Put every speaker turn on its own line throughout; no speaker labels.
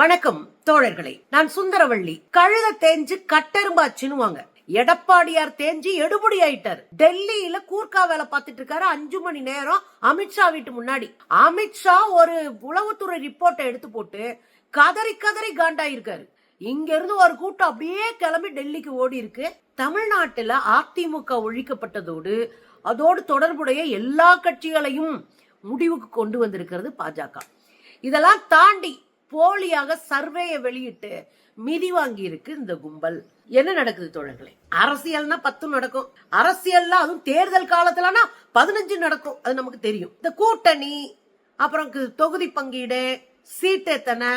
வணக்கம் தோழர்களே, நான் சுந்தரவள்ளி. கழுத தேஞ்சு கட்டெரும்பாச்சுன்னுவாங்க. எடப்பாடியார் தேஞ்சு எடுபடி ஆயிட்டாரு. டெல்லியில கூர்க்கா வேலை பார்த்துட்டு இருக்காரு 5 மணி நேரம் அமித்ஷா வீட்டு முன்னாடி. அமித்ஷா ஒரு உளவுத்துறை ரிப்போர்ட்டை எடுத்து போட்டு கதறி கதறி காண்டாயிருக்காரு. இங்க இருந்து ஒரு கூட்டம் அப்படியே கிளம்பி டெல்லிக்கு ஓடி இருக்கு. தமிழ்நாட்டுல அதிமுக ஒழிக்கப்பட்டதோடு அதோடு தொடர்புடைய எல்லா கட்சிகளையும் முடிவுக்கு கொண்டு வந்திருக்கிறது பாஜக. இதெல்லாம் தாண்டி போலியாக சர்வேயை வெளியிட்டு மிதி வாங்கி இருக்கு இந்த கும்பல். என்ன நடக்குது தோழர்களே? அரசியல்னா 10 நடக்கும். அரசியல்ல அதுவும் தேர்தல் காலத்துலனா 15 நடக்கும். அது நமக்கு தெரியும். இந்த கூட்டணி, அப்புறம் தொகுதி பங்கீடு, சீட் எத்தனை,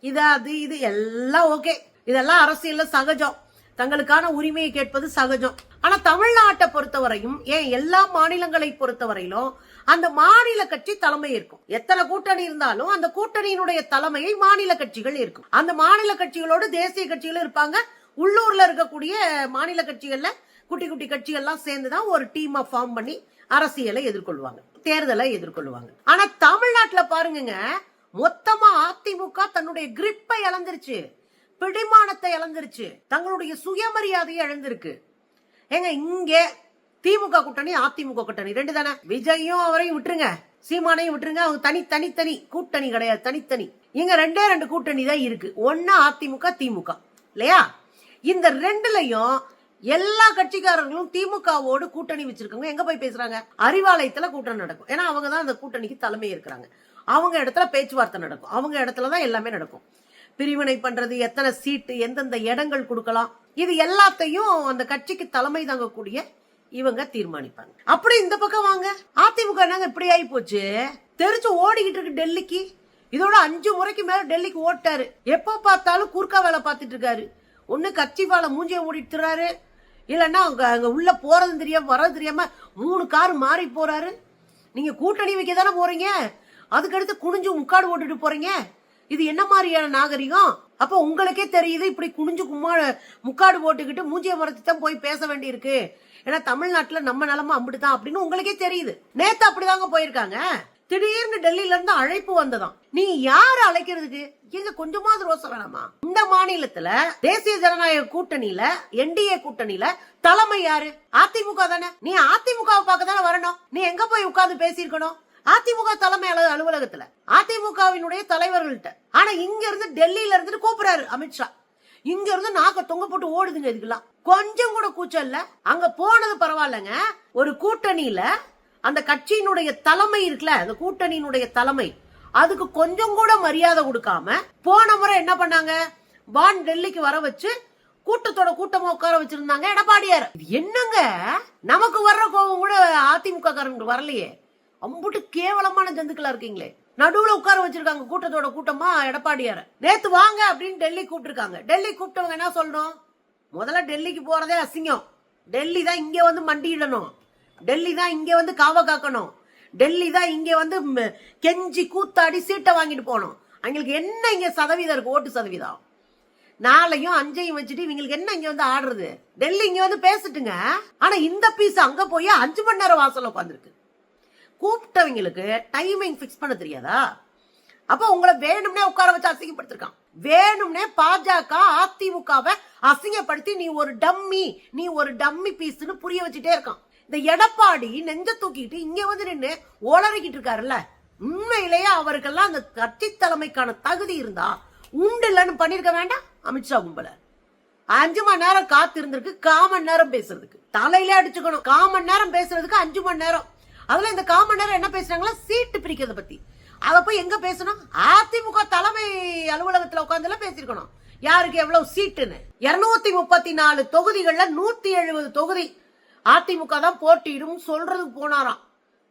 இது எல்லாம் ஓகே. இதெல்லாம் அரசியல்ல சகஜம். தங்களுக்கான உரிமையை கேட்பது சகஜம். ஆனா தமிழ்நாட்டை பொறுத்தவரையும், ஏன் எல்லா மாநிலங்களை பொறுத்தவரையிலும் அந்த மாநில கட்சி தலைமை இருக்கும். எத்தனை கூட்டணி இருந்தாலும் அந்த கூட்டணியினுடைய தலைமையை மாநில கட்சிகள் இருக்கும். அந்த மாநில கட்சிகளோடு தேசிய கட்சிகளும் இருப்பாங்க. உள்ளூர்ல இருக்கக்கூடிய மாநில கட்சிகள்ல குட்டி குட்டி கட்சிகள்லாம் சேர்ந்துதான் ஒரு டீமை ஃபார்ம் பண்ணி அரசியலை எதிர்கொள்வாங்க, தேர்தலை எதிர்கொள்வாங்க. ஆனா தமிழ்நாட்டுல பாருங்க, மொத்தமா அதிமுக தன்னுடைய கிரிப்பை இழந்துருச்சு, பிடிமானத்தை இழந்துருச்சு, தங்களுடைய சுயமரியாதையை இழந்திருக்கு. ஏங்க, இங்க திமுக கூட்டணி அதிமுக கூட்டணி 2 தானே. விஜயும் அவரையும் விட்டுருங்க, சீமானையும் விட்டுருங்க. அவங்க தனி கூட்டணி கிடையாது, தனித்தனி. இங்க 2 கூட்டணி தான் இருக்கு. ஒன்னு அதிமுக திமுக இல்லையா? இந்த 2லயும் எல்லா கட்சிக்காரர்களும் திமுகவோடு கூட்டணி வச்சிருக்காங்க. எங்க போய் பேசுறாங்க? அறிவாலயத்துல கூட்டணி நடக்கும். ஏன்னா அவங்க தான் அந்த கூட்டணிக்கு தலைமை இருக்கிறாங்க. அவங்க இடத்துல பேச்சுவார்த்தை நடக்கும். அவங்க இடத்துலதான் எல்லாமே நடக்கும். பிரிவினை பண்றது, எத்தனை சீட்டு, எந்தெந்த இடங்கள் கொடுக்கலாம், இது எல்லாத்தையும் அந்த கட்சிக்கு தலைமை தாங்கக்கூடிய இவங்க தீர்மானிப்பாங்க. அப்படி இந்த பக்கம் வாங்க, அதிமுக என்னங்க இப்படி ஆகி போச்சு? தெரிச்சு ஓடிக்கிட்டு இருக்கு டெல்லிக்கு. இதோட 5 முறைக்கு மேல டெல்லிக்கு ஓட்டாரு. எப்ப பார்த்தாலும் கூர்க்கா வேலை பார்த்துட்டு இருக்காரு. ஒண்ணு கட்சி வாழ மூஞ்சிய மூடிட்டுறாரு, இல்லன்னா அங்க உள்ள போறது தெரியாம வர்றது தெரியாம 3 கார் மாறி போறாரு. நீங்க கூட்டணி வைக்க தானே போறீங்க, அதுக்கடுத்து குனிஞ்சு முக்காடு ஓட்டுட்டு போறீங்க. இது என்ன மாதிரியான நாகரிகம்? அப்ப உங்களுக்கே தெரியுது, இப்படி குனிஞ்சு முக்காடு போட்டுக்கிட்டு மூஞ்சிய மரத்து தான் போய் பேச வேண்டி இருக்கு. ஏன்னா தமிழ்நாட்டுல நம்ம நிலமா அப்படித்தான் அப்படின்னு உங்களுக்கே தெரியுது. நேத்து அப்படிதாங்க போயிருக்காங்க. திடீர்னு டெல்லியில இருந்து அழைப்பு வந்ததாம். நீ யாரு அழைக்கிறதுக்கு? எங்க கொஞ்சமாவது ரோசம் வேணாமா? இந்த மாநிலத்துல தேசிய ஜனநாயக கூட்டணியில, என்டிஏ கூட்டணியில தலைமை யாரு? அதிமுக தானே. நீ அதிமுகவை பார்க்க தானே வரணும். நீ எங்க போய் உட்கார்ந்து பேசியிருக்கணும்? அதிமுக தலைமை அலுவலகத்துல, அதிமுகவினுடைய தலைவர்கள்ட்ட. ஆனா இங்க இருந்து டெல்லியில இருந்து கூப்பிடுறாரு அமித்ஷா. இங்க இருந்து நாக்க தொங்க போட்டு ஓடுதுங்க. இதுக்கெல்லாம் கொஞ்சம் கூட கூச்சம் இல்ல. அங்க போனது பரவாயில்லங்க. ஒரு கூட்டணியில அந்த கட்சியினுடைய தலைமை இருக்குல்ல, அந்த கூட்டணியினுடைய தலைமை, அதுக்கு கொஞ்சம் கூட மரியாதை கொடுக்காம போன முறை என்ன பண்ணாங்க? வான் டெல்லிக்கு வர வச்சு கூட்டத்தோட கூட்டமா உட்கார வச்சிருந்தாங்க எடப்பாடியார். என்னங்க, நமக்கு வர்ற கோபம் கூட அதிமுக காரங்க வரலையே. அம்புட்டு கேவலமான ஜந்துக்களா இருக்கீங்களே. நடுவுல உட்கார வச்சிருக்காங்க கூட்டத்தோட கூட்டமா எடப்பாடியார. நேத்து வாங்க அப்படின்னு டெல்லி கூப்பிட்டுருக்காங்க. டெல்லி கூப்பிட்டவங்க என்ன சொல்லணும்? முதல்ல டெல்லிக்கு போறதே அசிங்கம். டெல்லி தான் இங்க வந்து மண்டியிடணும். டெல்லி தான் இங்க வந்து காவ காக்கணும். டெல்லி தான் இங்க வந்து கெஞ்சி கூத்தாடி சீட்டை வாங்கிட்டு போனோம். அவங்களுக்கு என்ன இங்க சதவீதம் இருக்கு? ஓட்டு சதவீதம் 4ஐயும் 5ஐயும் வச்சுட்டு இவங்களுக்கு என்ன இங்க வந்து ஆடுறது? டெல்லி இங்க வந்து பேசிட்டுங்க. ஆனா இந்த பீஸ் அங்க போய் 5 மணி நேரம் வாசல் உட்காந்துருக்கு. கூப்பிட்டவங்களுக்கு டைமிங் பிக்ஸ் பண்ண தெரியாதா? அப்ப உங்களை வேணும்னே உட்கார வச்சு அசிங்கப்படுத்திருக்கான். வேணும்னே பாஜக அதிமுகவை அசிங்கப்படுத்தி நீ ஒரு டம்மி பீஸ்னு புரிய வச்சுட்டே இருக்கான். இந்த எடப்பாடி நெஞ்ச தூக்கிட்டு இங்க வந்து நின்று ஓளறிக்கிட்டு இருக்காருல்ல, உண்மையிலேயே அவருக்கெல்லாம் அந்த கட்சி தலைமைக்கான தகுதி இருந்தா உண்டு இல்லன்னு பண்ணிருக்க வேண்டாம். அமித்ஷா கும்பல 5 மணி நேரம் காத்து இருந்திருக்கு. 1/4 மணி நேரம் பேசுறதுக்கு தலையிலே அடிச்சுக்கணும். 1/4 மணி நேரம் பேசுறதுக்கு 5 மணி நேரம். அதுல இந்த 1/4 மணி நேரம் என்ன பேசுறாங்களா? சீட்டு பிரிக்கிறத பத்தி. அத போய் எங்க பேசணும்? அதிமுக தலைமை அலுவலகத்துல உட்கார்ந்து பேசிருக்கணும். யாருக்கு எவ்வளவு சீட்டுன்னு. 234 தொகுதிகள்ல 170 தொகுதி அதிமுக தான் போட்டியிடும் சொல்றதுக்கு போனாராம்.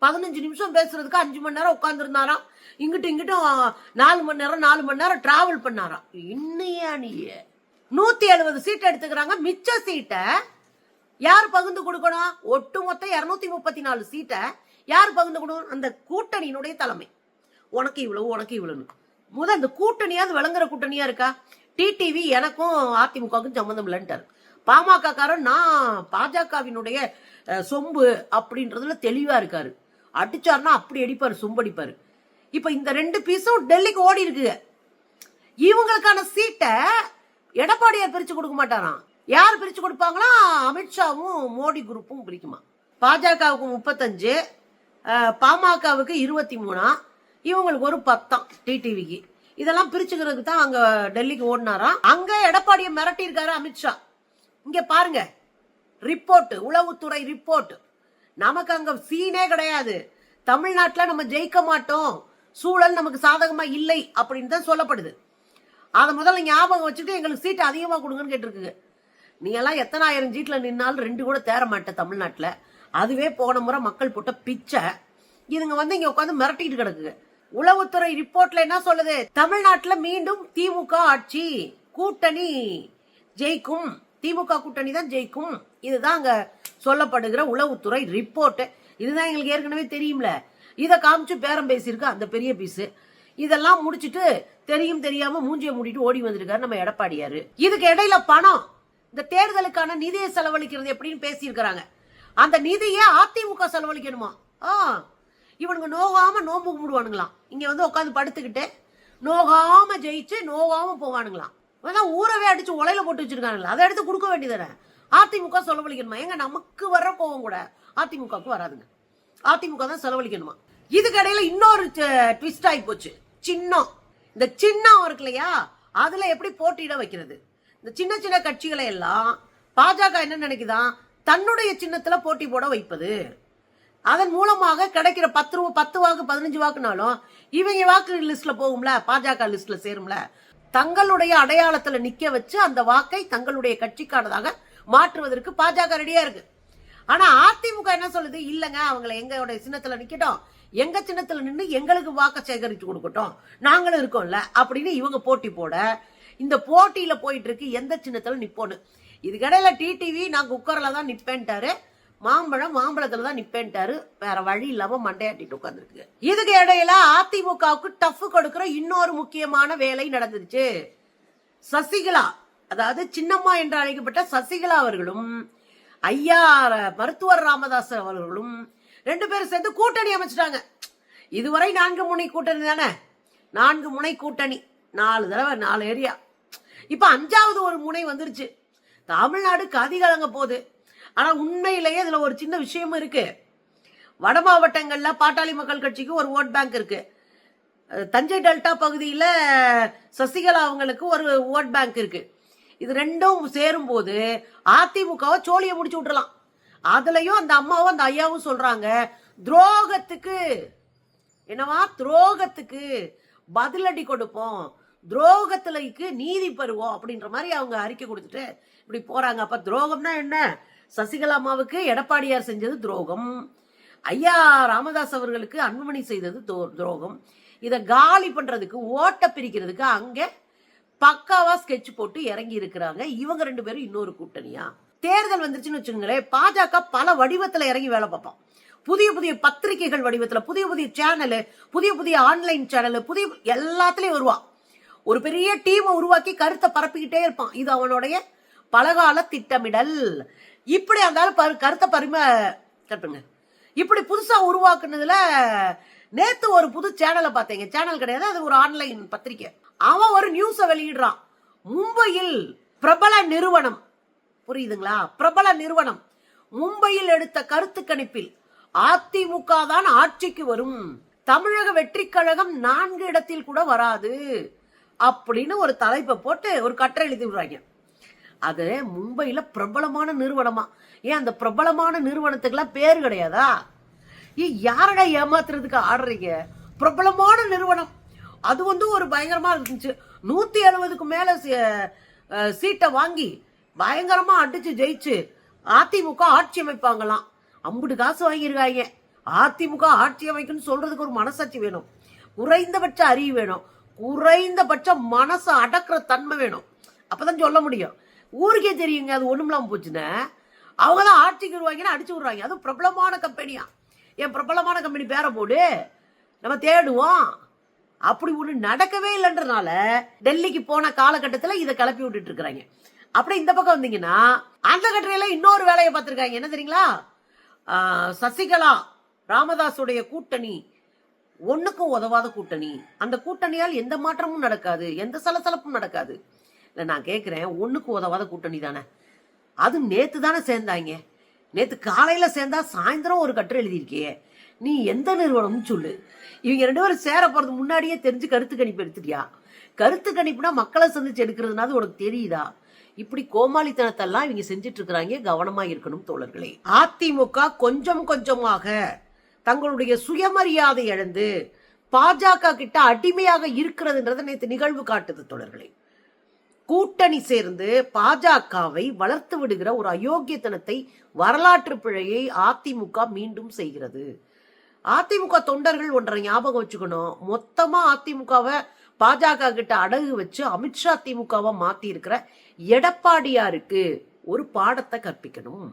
15 நிமிஷம் பேசுறதுக்கு 5 மணி நேரம் உட்கார்ந்து இருந்தாராம். இங்கிட்டும் 4 மணி நேரம் டிராவல் பண்ணாராம். இன்னையா நீ 170 சீட் எடுத்துக்கிறாங்க. மிச்ச சீட்டை யார் பகிர்ந்து கொடுக்கணும்? ஒட்டுமொத்த 234 சீட்டை யார் பகிர்ந்து கொடுக்கணும்? அந்த கூட்டணியினுடைய தலைமை. உனக்கு இவ்வளவு முதல் அந்த கூட்டணியாவது விளங்குற கூட்டணியா இருக்கா? டிடிவி எனக்கும் அதிமுகவுக்கும் சம்பந்தம் இல்லைன்ட்டாரு. பாமக காரன் நான் பாஜகவினுடைய சொம்பு அப்படின்றதுல தெளிவா இருக்காரு. அடிச்சாருன்னா அப்படி அடிப்பாரு, சொம்பு அடிப்பாரு. இப்ப இந்த 2 பீஸும் டெல்லிக்கு ஓடி இருக்கு. இவங்களுக்கான சீட்டை எடப்பாடியார் பிரிச்சு கொடுக்க மாட்டாராம். யார் பிரிச்சு கொடுப்பாங்களா? அமித்ஷாவும் மோடி குரூப்பும் பிரிக்குமா. பாஜகவுக்கு 35, பாமகவுக்கு 23, இவங்களுக்கு ஒரு 10 டிடிவிக்கு. இதெல்லாம் பிரிச்சுக்கிறதுக்கு தான் அங்க டெல்லிக்கு ஓடினாராம். அங்க எடப்பாடியை மிரட்டி இருக்காரு அமித்ஷா. இங்க பாருங்க ரிப்போர்ட், உளவுத்துறை ரிப்போர்ட். நமக்கு அங்க சீனே கிடையாது, தமிழ்நாட்டுல நம்ம ஜெயிக்க மாட்டோம், சூழல் நமக்கு சாதகமா இல்லை அப்படின்னு தான் சொல்லப்படுது. அதை முதல்ல ஞாபகம் வச்சுட்டு எங்களுக்கு சீட்டு அதிகமா கொடுங்கன்னு கேட்டிருக்கு. நீ எல்லாம் எத்தனை ஆயிரம் சீட்ல நின்னாலும் 2 கூட தேர மாட்டேன் தமிழ்நாட்டுல. அதுவே போன முறை மக்கள் போட்ட பிச்சை. இதுங்க வந்து இங்க உட்காந்து மிரட்டிட்டு கிடக்குங்க. உளவுத்துறை ரிப்போர்ட்ல என்ன சொல்லுது? தமிழ்நாட்டுல மீண்டும் திமுக ஆட்சி, கூட்டணி ஜெயிக்கும், திமுக கூட்டணி தான் ஜெயிக்கும். இதுதான் அங்க சொல்லப்படுகிற உளவுத்துறை ரிப்போர்ட். இதுதான் எங்களுக்கு ஏற்கனவே தெரியும்ல. இத காமிச்சு பேரம் பேசியிருக்கு அந்த பெரிய பீஸ். இதெல்லாம் முடிச்சிட்டு தெரியும் தெரியாம மூஞ்சிய மூடிட்டு ஓடி வந்திருக்காரு நம்ம எடப்பாடியாரு. இதுக்கு இடையில பணம், இந்த தேர்தலுக்கான நிதியை செலவழிக்கிறது எப்படின்னு பேசியிருக்கிறாங்க. அந்த நிதியை அதிமுக செலவழிக்கணுமா? இவனுங்க நோகாம நோம்பு கும்பிடுவானுங்களாம். இங்க வந்து உட்காந்து படுத்துக்கிட்டு நோகாம ஜெயிச்சு நோகாம போவானுங்களாம். ஊரவே அடிச்சு உலையில போட்டு வச்சிருக்கானுங்களா, அதை எடுத்து கொடுக்க வேண்டியதானே. அதிமுக செலவழிக்கணுமா? எங்க நமக்கு வர்ற கோவம் கூட அதிமுகவுக்கு வராதுங்க. அதிமுக தான் செலவழிக்கணுமா. இதுக்கு இடையில இன்னொரு ட்விஸ்ட் ஆகி போச்சு. சின்னம், இந்த சின்னம் இருக்கு இல்லையா, அதுல எப்படி போட்டியிட வைக்கிறது? இந்த சின்ன சின்ன கட்சிகளை எல்லாம் பாஜக என்ன நினைக்குதான், தன்னுடைய சின்னத்துல போட்டி போட வைப்பது. அதன் மூலமாக கிடைக்கிற 10 வாக்கு 15 வாக்குனாலும் இவங்க வாக்கு லிஸ்ட்ல போகும்ல, பாஜக லிஸ்ட்ல சேரும்ல. தங்களுடைய அடையாளத்துல நிக்க வச்சு அந்த வாக்கை தங்களுடைய கட்சிக்கானதாக மாற்றுவதற்கு பாஜக ரெடியா இருக்கு. ஆனா அதிமுக என்ன சொல்லுது? இல்லங்க, அவங்களை எங்களுடைய சின்னத்துல நிக்கட்டும், எங்க சின்னத்துல நின்று எங்களுக்கு வாக்க சேகரிச்சு கொடுக்கட்டும், நாங்களும் இருக்கோம்ல அப்படின்னு இவங்க போட்டி போட, இந்த போட்டியில போயிட்டு இருக்கு எந்த சின்னத்துல நிப்போன்னு. இதுக்கிடையில டிடிவி நான் குக்கர்ல தான் நிப்பேன்ட்டாரு, மாம்பழத்துல தான் நிப்பேன்ட்டாரு. வேற வழி இல்லாம மண்டையாட்டிட்டு உட்கார்ந்துருக்கு. இதுக்கு இடையில அதிமுகவுக்கு டஃப் கொடுக்கிற இன்னொரு முக்கியமான வேலை நடந்துருச்சு. சசிகலா, அதாவது சின்னம்மா என்று அழைக்கப்பட்ட சசிகலா அவர்களும் ஐயா மருத்துவர் ராமதாஸ் அவர்களும் 2 பேரும் சேர்ந்து கூட்டணி அமைச்சிட்டாங்க. இதுவரை 4 முனை கூட்டணி தானே, 4 முனை கூட்டணி, 4 தடவை 4 ஏரியா. இப்ப 5வது ஒரு முனை வந்துருச்சு. தமிழ்நாடு கதிகலங்க போகுது. ஆனா உண்மையிலேயே இதுல ஒரு சின்ன விஷயம் இருக்கு. வட மாவட்டங்கள்ல பாட்டாளி மக்கள் கட்சிக்கு ஒரு ஓட் பேங்க் இருக்கு. தஞ்சை டெல்டா பகுதியில சசிகலா அவங்களுக்கு ஒரு ஓட் பேங்க் இருக்கு. இது ரெண்டும் சேரும் போது அதிமுகவை சோழியை முடிச்சு விட்டுறலாம். அதுலயும் அந்த அம்மாவும் அந்த ஐயாவும் சொல்றாங்க, துரோகத்துக்கு என்னவா, துரோகத்துக்கு பதிலடி கொடுப்போம், துரோகத்துலக்கு நீதி பெறுவோம் அப்படின்ற மாதிரி அவங்க அறிக்கை கொடுத்துட்டு இப்படி போறாங்க. அப்ப துரோகம்னா என்ன? சசிகலா அம்மாவுக்கு எடப்பாடியார் செஞ்சது துரோகம், ஐயா ராமதாஸ் அவர்களுக்கு அன்புமணி செய்தது துரோகம். இத காலி பண்றதுக்கு, ஓட்ட பிரிக்கிறதுக்கு அங்க பக்காவா ஸ்கெட்ச் போட்டு இறங்கி இருக்கிறாங்க இவங்க 2 பேரும். இன்னொரு கூட்டணியா தேர்தல் வந்துருச்சுன்னு வச்சுக்கோங்களேன், பாஜக பல வடிவத்துல இறங்கி வேலை பார்ப்பான். புதிய புதிய பத்திரிகைகள் வடிவத்துல, புதிய புதிய சேனலு, புதிய புதிய ஆன்லைன் சேனல், புதிய எல்லாத்துலயும் வருவான். ஒரு பெரிய டீமை உருவாக்கி கருத்தை பரப்பிக்கிட்டே இருப்பான். இது அவனுடைய பலகால திட்டமிடல். இப்படி இருந்தாலும் கருத்தை கட்டுங்க. இப்படி புதுசா உருவாக்குனதுல நேத்து ஒரு புது சேனலை பார்த்தீங்க. சேனல் கிடையாது, அது ஒரு ஆன்லைன் பத்திரிகை. அவன் ஒரு நியூஸ வெளியிடுறான். மும்பையில் பிரபல நிறுவனம், புரியுதுங்களா, பிரபல நிறுவனம் மும்பையில் எடுத்த கருத்து கணிப்பில் அதிமுக தான் ஆட்சிக்கு வரும், தமிழக வெற்றி கழகம் 4 இடத்தில் கூட வராது அப்படின்னு ஒரு தலைப்பை போட்டு ஒரு கட்டுரை எழுதி விடுறாங்க. அது மும்பையில பிரபலமான நிறுவனமா. ஏன் அந்த பிரபலமான நிறுவனத்துக்கெல்லாம் பேரு கிடையாதா? யாரடா ஏமாத்துறதுக்கு ஆடுறீங்க? பிரபலமான நிறுவனம், அது வந்து ஒரு பயங்கரமா இருந்துச்சு. 170க்கு மேல சீட்டை வாங்கி பயங்கரமா அடிச்சு ஜெயிச்சு அதிமுக ஆட்சி அமைப்பாங்களாம். 50 காசு வாங்கியிருக்காங்க. அதிமுக ஆட்சி அமைக்குன்னு சொல்றதுக்கு ஒரு மனசாட்சி வேணும், குறைந்தபட்ச அறிவு வேணும், குறைந்தபட்ச மனசை அடக்குற தன்மை வேணும். அப்பதான் சொல்ல முடியும். ஊருக்கே தெரியுங்க அது ஒண்ணுமில்லாம போச்சுன்னா. அவங்கதான் ஆட்சிக்கு வருவாங்கன்னு அடிச்சு விடுறாங்க. அதுவும் பிரபலமான கம்பெனியா. என் பிரபலமான கம்பெனி பேரை போடு, நம்ம தேடுவோம். அப்படி ஒண்ணு நடக்கவே இல்லைன்றனால டெல்லிக்கு போன காலகட்டத்தில் இதை கிளப்பி விட்டுட்டு இருக்கிறாங்க. அப்படி இந்த பக்கம் வந்தீங்கன்னா அந்த கட்டுரையில இன்னொரு வேலையை பார்த்திருக்காங்க. என்ன தெரியுங்களா? சசிகலா ராமதாசுடைய கூட்டணி ஒண்ணுக்கும் உதவாத கூட்டணி. அந்த கூட்டணியால் எந்த மாற்றமும் நடக்காது, எந்த சலசலப்பும் நடக்காது. இல்ல நான் கேட்கிறேன், ஒண்ணுக்கு உதவாத கூட்டணி தானே. அது நேத்து தானே சேர்ந்தாங்க. நேத்து காலையில சேர்ந்தா சாயந்தரம் ஒரு கட்டுரை எழுதியிருக்கியே. நீ எந்த நிறுவனம்னு சொல்லு. இவங்க 2 பேரும் சேர போறது முன்னாடியே தெரிஞ்சு கருத்து கணிப்பு எடுத்துட்டியா? கருத்து கணிப்புனா மக்களை சந்திச்சு எடுக்கிறதுனாது உனக்கு தெரியுதா? இப்படி கோமாளித்தனத்தெல்லாம் இவங்க செஞ்சுட்டு இருக்கிறாங்க. கவனமா இருக்கணும் தோழர்களே. அதிமுக கொஞ்சம் கொஞ்சமாக தங்களுடைய சுயமரியாதை இழந்து பாஜக கிட்ட அடிமையாக இருக்கிறதுன்றத நேற்று நிகழ்வு காட்டுது தோழர்களே. கூட்டணி சேர்ந்து பாஜகவை வளர்த்து விடுகிற ஒரு அயோக்கியத்தனத்தை, வரலாற்று பிழையை அதிமுக மீண்டும் செய்கிறது. அதிமுக தொண்டர்கள் ஒன்றை ஞாபகம் வச்சுக்கணும். மொத்தமா அதிமுகவை பாஜக கிட்ட அடகு வச்சு அமித்ஷா திமுகவை மாத்தி இருக்கிற எடப்பாடியாருக்கு ஒரு பாடத்தை கற்பிக்கணும்.